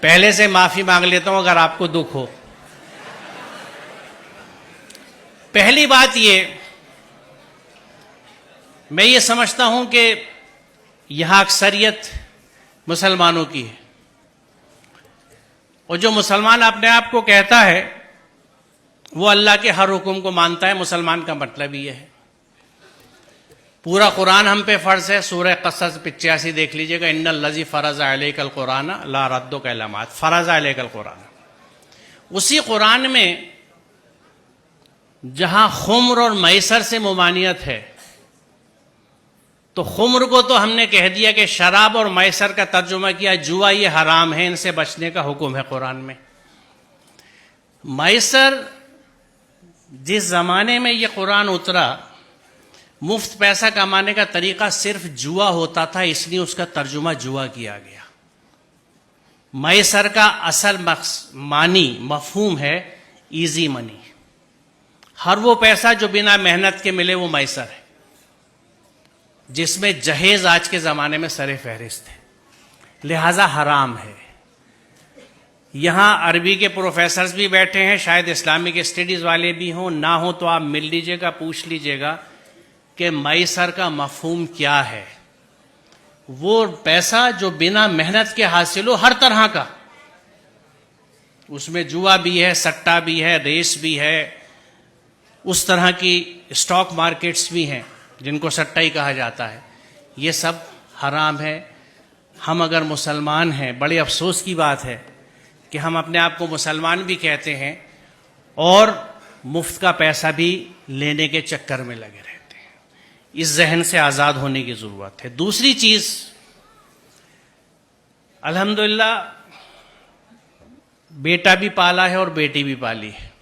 पहले से माफी मांग लेता हूं अगर आपको दुख हो। पहली बात मैं ये समझता हूं कि यहां अक्सरियत मुसलमानों की है, और जो मुसलमान अपने आप को कहता है वो अल्लाह के हर हुक्म को मानता है। मुसलमान का मतलब ये है। पूरा कुरान हम पे फर्ज है। सूरह क़सस 85 देख लीजिएगा, इन्नल लज़ी फ़रज़ अलैकल कुरान ला रद्दुका इला मा फ़रज़ अलैकल कुरान। उसी कुरान में जहां खुम्र और मैसर से मुमानियत है, तो खुम्र को तो हमने कह दिया कि शराब, और मैसर का तर्जुमा किया जुआ, ये हराम है, इनसे बचने का हुक्म है कुरान में। मैसर, जिस जमाने में ये कुरान उतरा, मुफ्त पैसा कमाने का तरीका सिर्फ जुआ होता था, इसलिए उसका तर्जुमा जुआ किया गया। मैसर का असल मानी मफहूम है इजी मनी। हर वो पैसा जो बिना मेहनत के मिले वो मैसर है, जिसमें जहेज आज के ज़माने में सरे फहरिस्त है, लिहाजा हराम है। यहां अरबी के प्रोफेसर्स भी बैठे हैं, शायद इस्लामिक स्टडीज़ वाले भी हों, ना हो तो आप मिल लीजिएगा, पूछ लीजिएगा कि मैसर का मफहूम क्या है। वो पैसा जो बिना मेहनत के हासिल हो, हर तरह का, उसमें जुआ भी है, सट्टा भी है, रेस भी है, उस तरह की स्टॉक मार्केट्स भी हैं जिनको सट्टा ही कहा जाता है। ये सब हराम है। हम अगर मुसलमान हैं, बड़े अफसोस की बात है कि हम अपने आप को मुसलमान भी कहते हैं और मुफ्त का पैसा भी लेने के चक्कर में लगे रहते हैं। इस जहन से आज़ाद होने की ज़रूरत है। दूसरी चीज़, अल्हम्दुलिल्लाह बेटा भी पाला है और बेटी भी पाली है।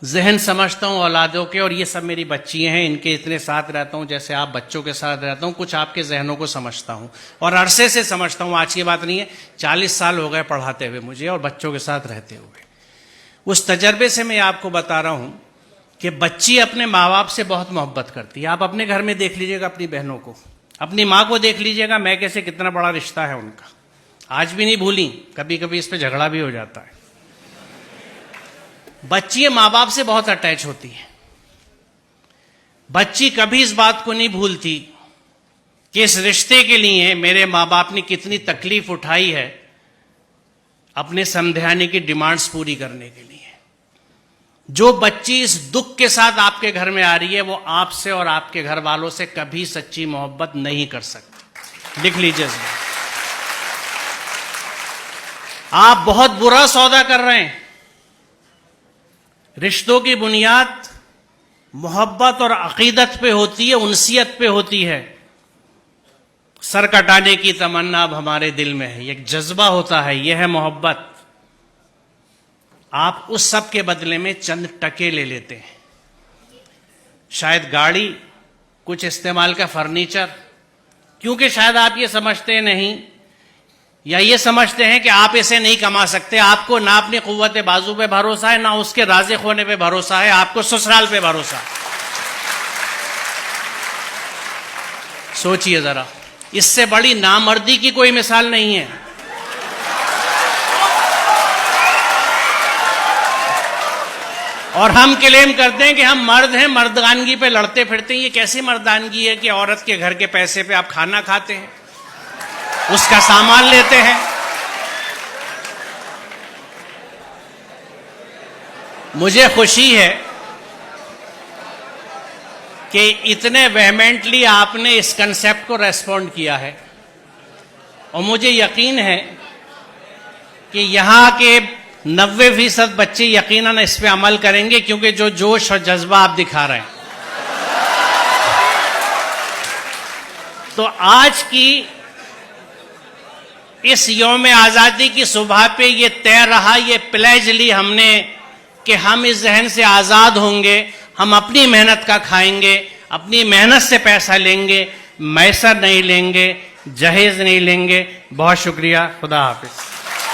जहन समझता हूँ औलादों के, और ये सब मेरी बच्चियाँ हैं, इनके इतने साथ रहता हूँ जैसे आप बच्चों के साथ रहता हूँ। कुछ आपके जहनों को समझता हूँ और अरसे से समझता हूँ, आज की बात नहीं है। 40 साल हो गए पढ़ाते हुए मुझे और बच्चों के साथ रहते हुए। उस तजर्बे से मैं आपको बता रहा हूँ कि बच्ची अपने माँ बाप से बहुत मोहब्बत करती है। आप अपने घर में देख लीजिएगा, अपनी बहनों को, अपनी माँ को देख लीजिएगा, मैं कैसे कितना बड़ा रिश्ता है उनका, आज भी नहीं भूली। कभी कभी इस पर झगड़ा भी हो जाता है। बच्ची माँ बाप से बहुत अटैच होती है। बच्ची कभी इस बात को नहीं भूलती कि इस रिश्ते के लिए मेरे माँ बाप ने कितनी तकलीफ उठाई है अपने समझाने की डिमांड्स पूरी करने के लिए। जो बच्ची इस दुख के साथ आपके घर में आ रही है, वो आपसे और आपके घर वालों से कभी सच्ची मोहब्बत नहीं कर सकती। लिख लीजिए, आप बहुत बुरा सौदा कर रहे हैं। रिश्तों की बुनियाद मोहब्बत और अकीदत पे होती है, उनसियत पे होती है। सर कटाने की तमन्ना अब हमारे दिल में है, एक जज्बा होता है, यह है मोहब्बत। आप उस सब के बदले में चंद टके ले लेते हैं, शायद गाड़ी, कुछ इस्तेमाल का फर्नीचर, क्योंकि शायद आप ये समझते नहीं या ये समझते हैं कि आप इसे नहीं कमा सकते। आपको ना अपनी कुव्वत बाजू पे भरोसा है, ना उसके राज़िक होने पे भरोसा है, आपको ससुराल पे भरोसा है। सोचिए जरा, इससे बड़ी नामर्दी की कोई मिसाल नहीं है। और हम क्लेम करते हैं कि हम मर्द हैं, मर्दानगी पे लड़ते फिरते हैं। ये कैसी मर्दानगी है कि औरत के घर के पैसे पे आप खाना खाते हैं, उसका सामान लेते हैं। मुझे खुशी है कि इतने वेहमेंटली आपने इस कंसेप्ट को रेस्पॉन्ड किया है, और मुझे यकीन है कि यहां के 90% बच्चे यकीनन इस पे अमल करेंगे, क्योंकि जो जोश और जज्बा आप दिखा रहे हैं। तो आज की इस यौम आज़ादी की सुबह पे ये तय रहा, ये प्लेज ली हमने कि हम इस जहन से आज़ाद होंगे, हम अपनी मेहनत का खाएंगे, अपनी मेहनत से पैसा लेंगे, मैसर नहीं लेंगे, जहेज नहीं लेंगे। बहुत शुक्रिया, खुदा हाफिज।